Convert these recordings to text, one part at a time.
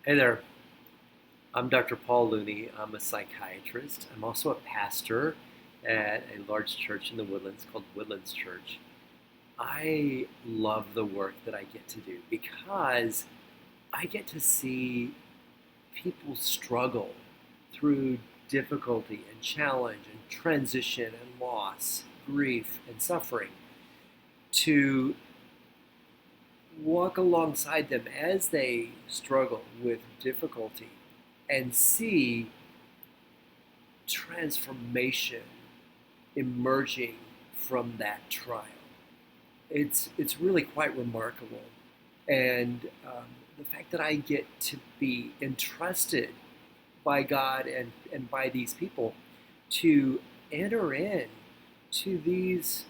Hey there, I'm Dr. Paul Looney. I'm a psychiatrist. I'm also a pastor at a large church in the Woodlands called Woodlands Church. I love the work that I get to do because I get to see people struggle through difficulty and challenge and transition and loss, grief and suffering, to walk alongside them as they struggle with difficulty and see transformation emerging from that trial. It's really quite remarkable, and the fact that I get to be entrusted by God and by these people to enter in to these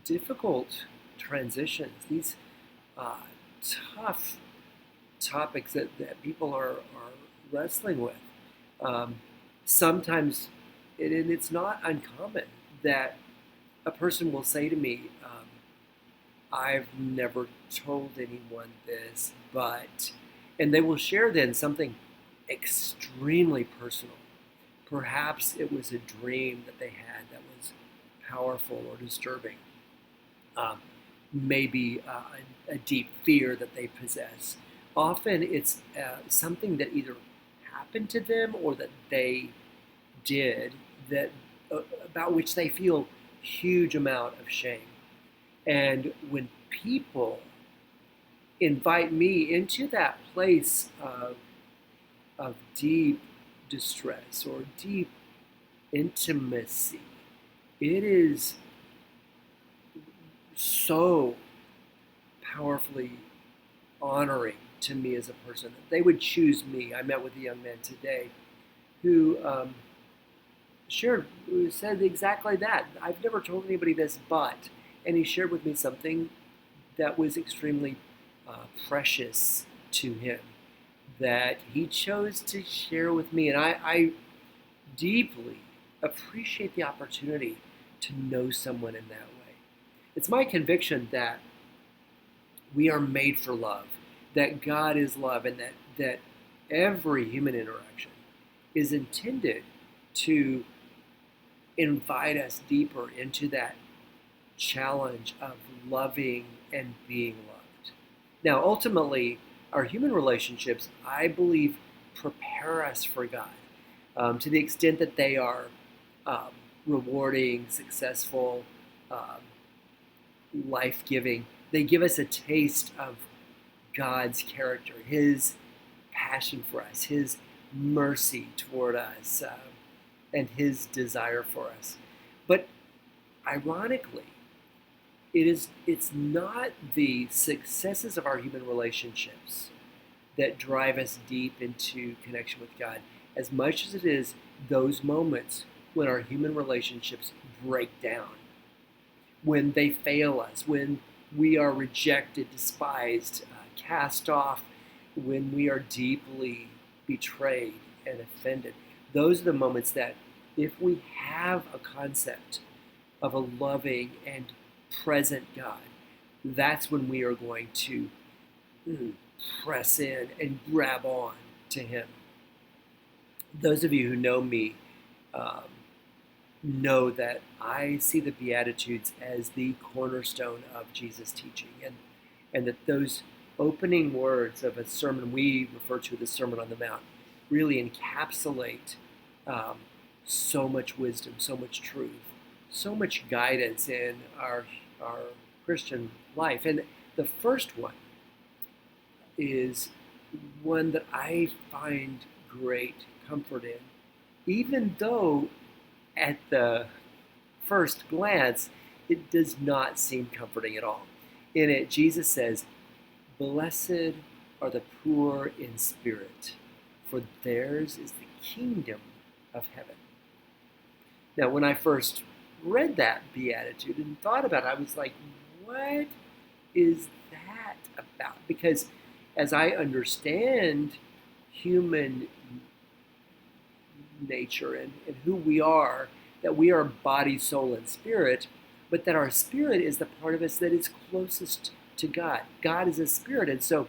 difficult transitions, these uh, tough topics that people are wrestling with. Um, Sometimes, and it's not uncommon that a person will say to me, I've never told anyone this, but, and they will share then something extremely personal. Perhaps it was a dream that they had that was powerful or disturbing. Um, Maybe a deep fear that they possess. Often it's something that either happened to them or that they did that about which they feel huge amount of shame. And when people invite me into that place of deep distress or deep intimacy, it is so powerfully honoring to me as a person that they would choose me. I met with a young man today who shared, who said exactly that. I've never told anybody this, but, and he shared with me something that was extremely precious to him that he chose to share with me. And I deeply appreciate the opportunity to know someone in that way. It's my conviction that we are made for love, that God is love, and that every human interaction is intended to invite us deeper into that challenge of loving and being loved. Now, ultimately, our human relationships, I believe, prepare us for God to the extent that they are um, rewarding, successful, um, life giving. They give us a taste of God's character, His passion for us, His mercy toward us, and His desire for us. But ironically, it's not the successes of our human relationships that drive us deep into connection with God as much as it is those moments when our human relationships break down, when they fail us, when we are rejected, despised, cast off, when we are deeply betrayed and offended. Those are the moments that, if we have a concept of a loving and present God, that's when we are going to press in and grab on to Him. Those of you who know me um, know that I see the Beatitudes as the cornerstone of Jesus' teaching, and that those opening words of a sermon we refer to as the Sermon on the Mount really encapsulate um, so much wisdom, so much truth, so much guidance in our Christian life. And the first one is one that I find great comfort in, even though at the first glance it does not seem comforting at all. In it, Jesus says, "Blessed are the poor in spirit, for theirs is the kingdom of heaven." Now, when I first read that beatitude and thought about it, I was like, what is that about? Because as I understand human nature and who we are, that we are body, soul, and spirit, but that our spirit is the part of us that is closest to God. God is a spirit, and so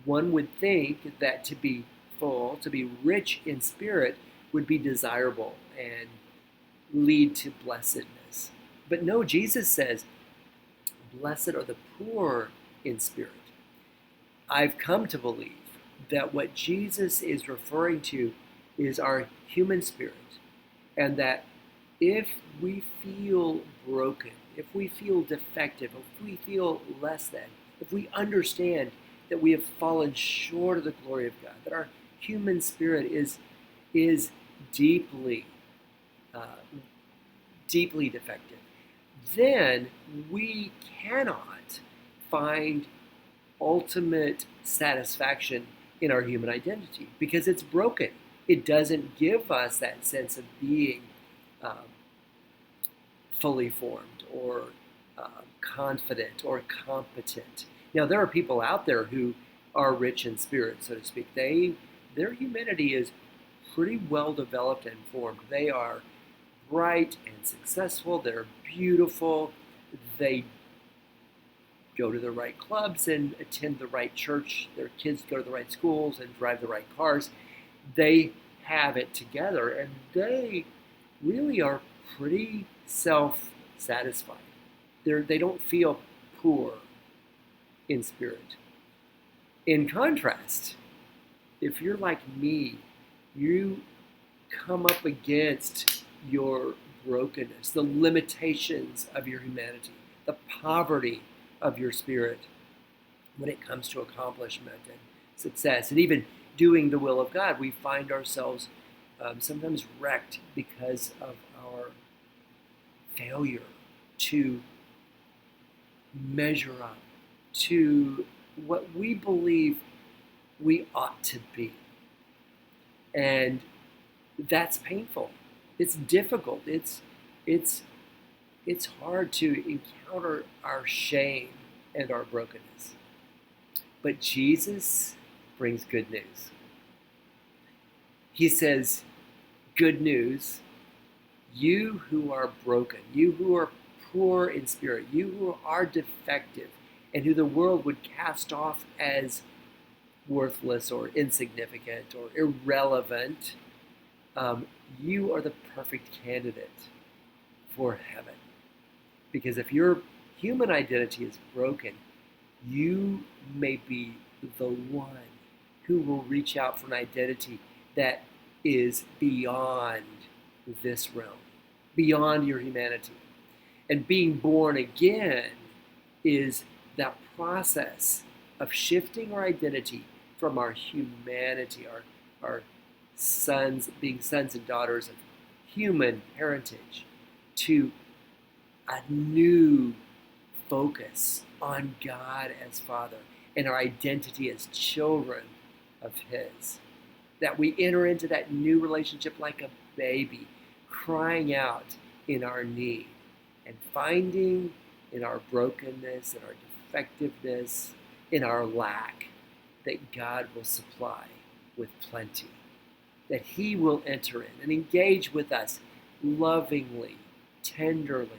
one would think that to be full, to be rich in spirit, would be desirable and lead to blessedness. But no, Jesus says, blessed are the poor in spirit. I've come to believe that what Jesus is referring to is our human spirit, and that if we feel broken, if we feel defective, if we feel less than, if we understand that we have fallen short of the glory of God, that our human spirit is deeply, deeply defective, then we cannot find ultimate satisfaction in our human identity because it's broken. It doesn't give us that sense of being fully formed or confident or competent. Now, there are people out there who are rich in spirit, so to speak. Their humanity is pretty well developed and formed. They are bright and successful. They're beautiful. They go to the right clubs and attend the right church. Their kids go to the right schools and drive the right cars. They have it together, and they really are pretty self-satisfied. They don't feel poor in spirit. In contrast, if you're like me, you come up against your brokenness, the limitations of your humanity, the poverty of your spirit when it comes to accomplishment and success, and even doing the will of God. We find ourselves sometimes wrecked because of our failure to measure up to what we believe we ought to be. And that's painful. It's difficult. It's hard to encounter our shame and our brokenness. But Jesus brings good news. He says, good news, you who are broken, you who are poor in spirit, you who are defective, and who the world would cast off as worthless or insignificant or irrelevant, you are the perfect candidate for heaven. Because if your human identity is broken, you may be the one who will reach out for an identity that is beyond this realm, beyond your humanity. And being born again is that process of shifting our identity from our humanity, our sons, being sons and daughters of human heritage, to a new focus on God as Father and our identity as children of His. That we enter into that new relationship like a baby, crying out in our need and finding in our brokenness, in our defectiveness, in our lack, that God will supply with plenty. That He will enter in and engage with us lovingly, tenderly,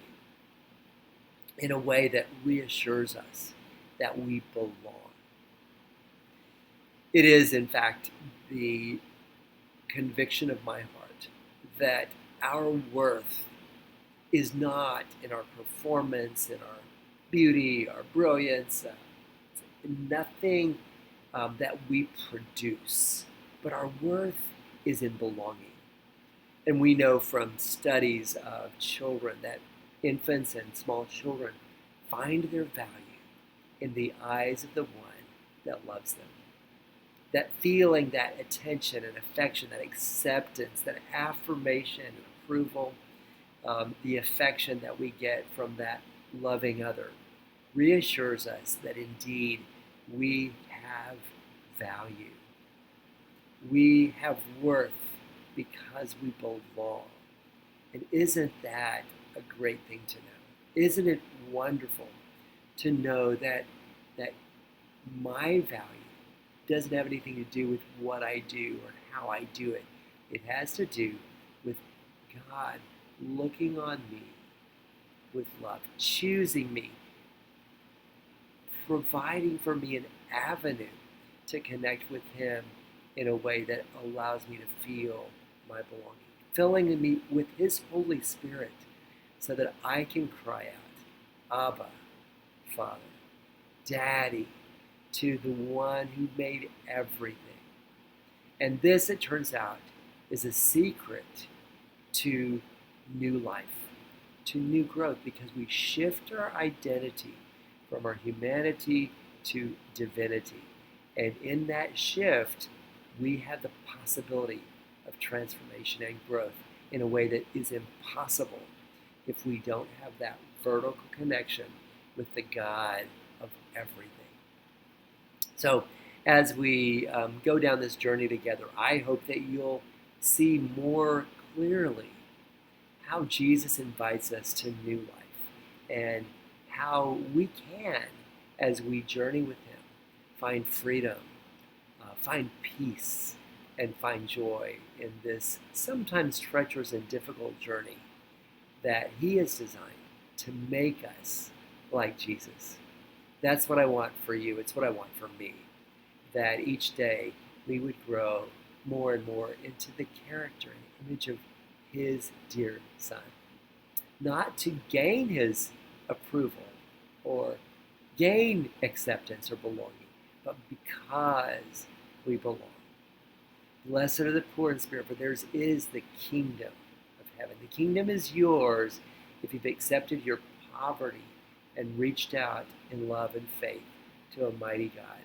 in a way that reassures us that we belong. It is, in fact, the conviction of my heart that our worth is not in our performance, in our beauty, our brilliance, nothing that we produce, but our worth is in belonging. And we know from studies of children that infants and small children find their value in the eyes of the one that loves them. That feeling, that attention and affection, that acceptance, that affirmation and approval, the affection that we get from that loving other reassures us that indeed we have value. We have worth because we belong. And isn't that a great thing to know? Isn't it wonderful to know that my value doesn't have anything to do with what I do or how I do it? It has to do with God looking on me with love, choosing me, providing for me an avenue to connect with Him in a way that allows me to feel my belonging, filling me with His Holy Spirit so that I can cry out, Abba, Father, Daddy, to the one who made everything. And this, it turns out, is a secret to new life, to new growth, because we shift our identity from our humanity to divinity. And in that shift, we have the possibility of transformation and growth in a way that is impossible if we don't have that vertical connection with the God of everything. So as we go down this journey together, I hope that you'll see more clearly how Jesus invites us to new life and how we can, as we journey with Him, find freedom, find peace, and find joy in this sometimes treacherous and difficult journey that He has designed to make us like Jesus. That's what I want for you. It's what I want for me. That each day we would grow more and more into the character and image of His dear Son. Not to gain His approval or gain acceptance or belonging, but because we belong. Blessed are the poor in spirit, for theirs is the kingdom of heaven. The kingdom is yours if you've accepted your poverty and reached out in love and faith to a mighty God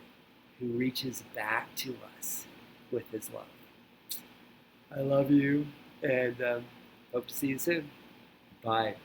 who reaches back to us with His love. I love you, and hope to see you soon. Bye.